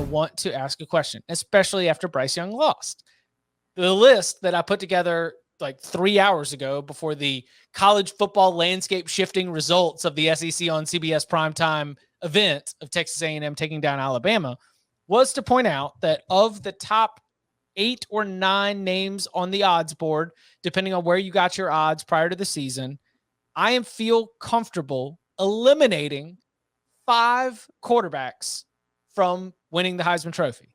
want to ask a question, especially after Bryce Young lost. The list that I put together like 3 hours ago before the college football landscape shifting results of the SEC on CBS primetime event of Texas A&M taking down Alabama was to point out that of the top 8 or 9 names on the odds board, depending on where you got your odds prior to the season, I feel comfortable eliminating 5 quarterbacks from winning the Heisman Trophy.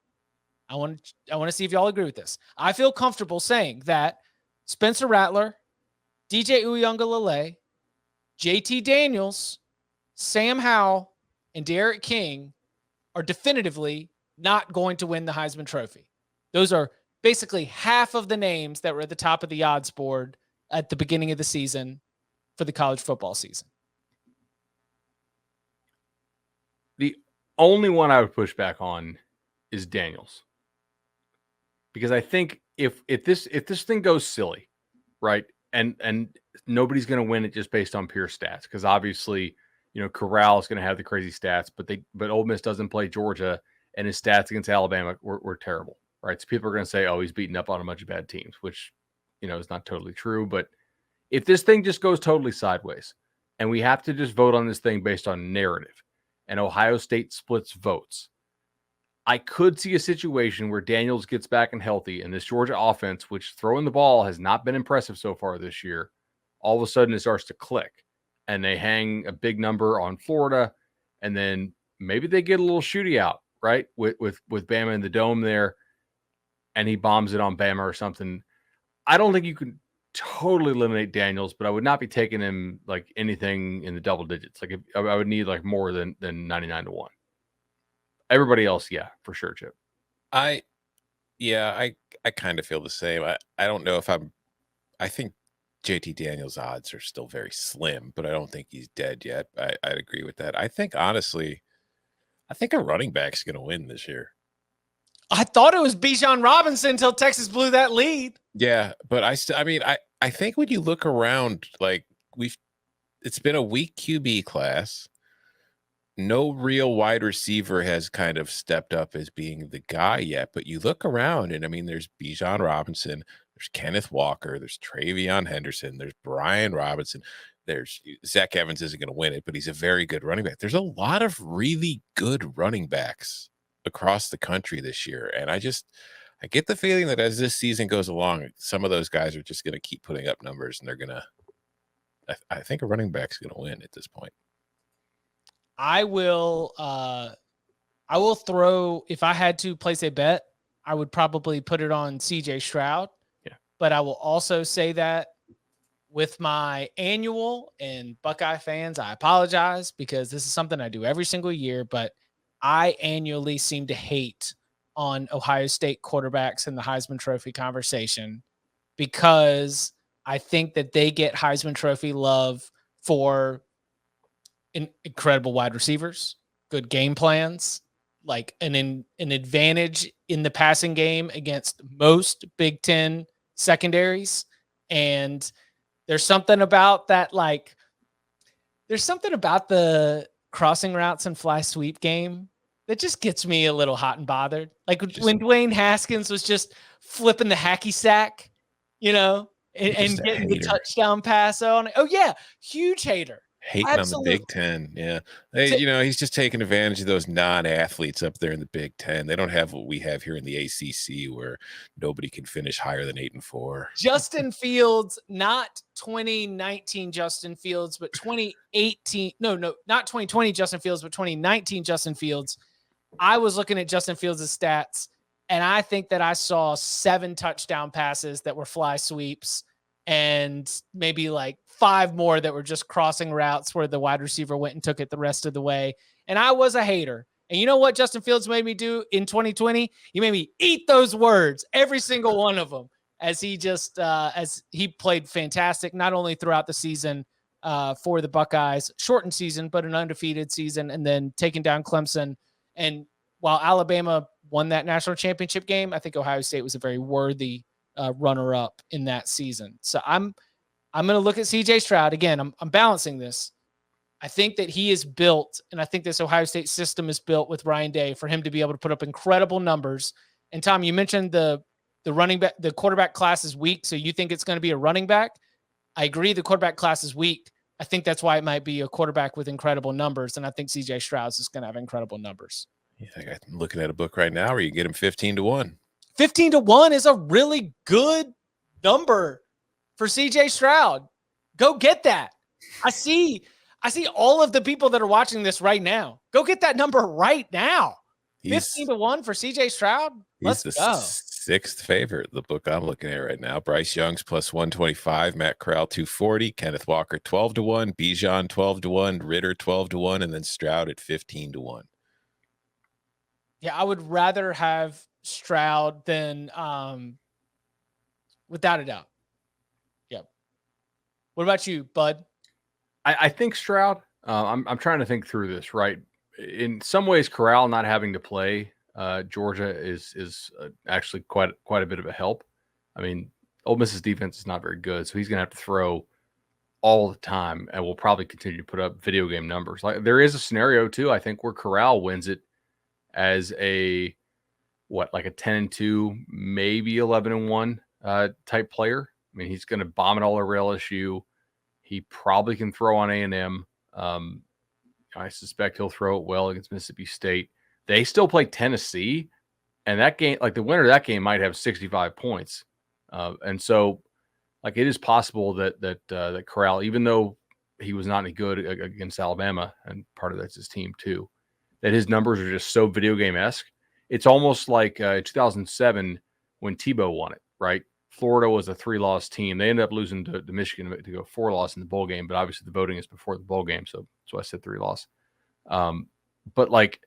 I want to see if y'all agree with this. I feel comfortable saying that Spencer Rattler, DJ Uiagalelei, JT Daniels, Sam Howell, and Derek King are definitively not going to win the Heisman Trophy. Those are basically half of the names that were at the top of the odds board at the beginning of the season for the college football season. The only one I would push back on is Daniels. Because I think if this thing goes silly, right, and nobody's going to win it just based on pure stats, because obviously, Corral is going to have the crazy stats, but Ole Miss doesn't play Georgia, and his stats against Alabama were terrible, right? So people are going to say, oh, he's beating up on a bunch of bad teams, which is not totally true. But if this thing just goes totally sideways, and we have to just vote on this thing based on narrative, and Ohio State splits votes, I could see a situation where Daniels gets back and healthy, and this Georgia offense, which throwing the ball has not been impressive so far this year, all of a sudden it starts to click, and they hang a big number on Florida, and then maybe they get a little shooty out, right, with Bama in the dome there, and he bombs it on Bama or something. I don't think you can totally eliminate Daniels, but I would not be taking him like anything in the double digits. Like I would need like more than 99-1. Everybody else, yeah, for sure, Chip. I kind of feel the same. I don't know if I think JT Daniels' odds are still very slim, but I don't think he's dead yet. I'd agree with that. I think, honestly, a running back's going to win this year. I thought it was Bijan Robinson until Texas blew that lead. Yeah, but I think when you look around, like it's been a weak QB class. No real wide receiver has kind of stepped up as being the guy yet, but you look around and there's Bijan Robinson, there's Kenneth Walker, there's Travion Henderson, there's Brian Robinson, there's Zach Evans isn't going to win it, but he's a very good running back. There's a lot of really good running backs across the country this year. And I get the feeling that as this season goes along, some of those guys are just going to keep putting up numbers, and I think a running back's going to win at this point. I will throw, if I had to place a bet, I would probably put it on CJ Stroud. Yeah. But I will also say that with my annual, and Buckeye fans, I apologize because this is something I do every single year, but I annually seem to hate on Ohio State quarterbacks in the Heisman Trophy conversation because I think that they get Heisman Trophy love for incredible wide receivers, good game plans, like an advantage in the passing game against most Big Ten secondaries. And there's something about that, there's something about the crossing routes and fly sweep game that just gets me a little hot and bothered. Like when Dwayne Haskins was just flipping the hacky sack, and getting the touchdown pass on it. Oh yeah. Huge hater. Hating Absolutely. On the Big Ten. Yeah. He's just taking advantage of those non-athletes up there in the Big Ten. They don't have what we have here in the ACC where nobody can finish higher than 8-4. Justin Fields, not 2019 Justin Fields, but 2018. No, not 2020 Justin Fields, but 2019 Justin Fields. I was looking at Justin Fields' stats, and I think that I saw 7 touchdown passes that were fly sweeps and maybe 5 more that were just crossing routes where the wide receiver went and took it the rest of the way. And I was a hater. And you know what Justin Fields made me do in 2020? He made me eat those words, every single one of them, as he played fantastic, not only throughout the season for the Buckeyes, shortened season, but an undefeated season, and then taking down Clemson. And while Alabama won that national championship game, I think Ohio State was a very worthy runner-up in that season. So I'm going to look at CJ Stroud again. I'm balancing this. I think that he is built, and I think this Ohio State system is built with Ryan Day for him to be able to put up incredible numbers. And Tom, you mentioned the running back, the quarterback class is weak, so you think it's going to be a running back. I agree the quarterback class is weak. I think that's why it might be a quarterback with incredible numbers, and I think CJ Stroud is going to have incredible numbers. You think I'm looking at a book right now where you get him 15-1. 15-1 is a really good number for CJ Stroud. Go get that. I see all of the people that are watching this right now. Go get that number right now. 15-1 for CJ Stroud. Let's go. Sixth favorite, the book I'm looking at right now. Bryce Young's plus 125, Matt Corral 240, Kenneth Walker 12-1, Bijan 12-1, Ritter 12-1, and then Stroud at 15-1. Yeah, I would rather have Stroud than without a doubt. Yep. What about you, Bud? I think Stroud. I'm trying to think through this, right? In some ways, Corral not having to play Georgia is actually quite a bit of a help. I mean, Ole Miss's defense is not very good, so he's going to have to throw all the time, and will probably continue to put up video game numbers. Like, there is a scenario too, I think, where Corral wins it as a 10-2, maybe 11-1 type player. I mean, he's going to bomb it all over LSU. He probably can throw on A&M. I suspect he'll throw it well against Mississippi State. They still play Tennessee, and that game, like the winner of that game, might have 65 points. And so, like, it is possible that Corral, even though he was not any good against Alabama, and part of that's his team too, that his numbers are just so video game-esque. It's almost like 2007 when Tebow won it, right? Florida was a 3-loss team. They ended up losing to Michigan to go 4-loss in the bowl game, but obviously the voting is before the bowl game, so that's why I said 3-loss. But like,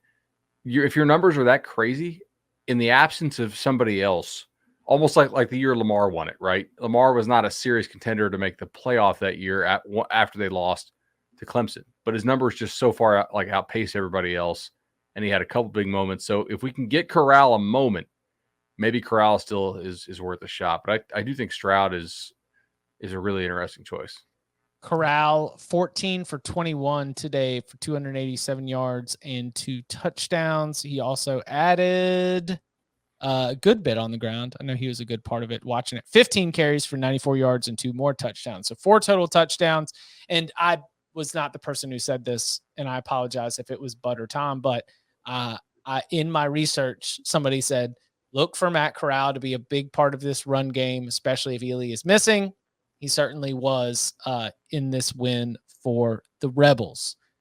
if your numbers are that crazy, in the absence of somebody else, almost like the year Lamar won it, right? Lamar was not a serious contender to make the playoff that year after they lost to Clemson, but his numbers just so far outpaced everybody else, and he had a couple big moments. So if we can get Corral a moment, maybe Corral still is worth a shot. But I do think Stroud is a really interesting choice. Corral 14 for 21 today for 287 yards and 2 touchdowns. He also added a good bit on the ground. I know he was a good part of it watching it. 15 carries for 94 yards and 2 more touchdowns. So 4 total touchdowns. And I was not the person who said this, and I apologize if it was Bud or Tom, but in my research, somebody said, look for Matt Corral to be a big part of this run game, especially if Ely is missing. He certainly was in this win for the Rebels.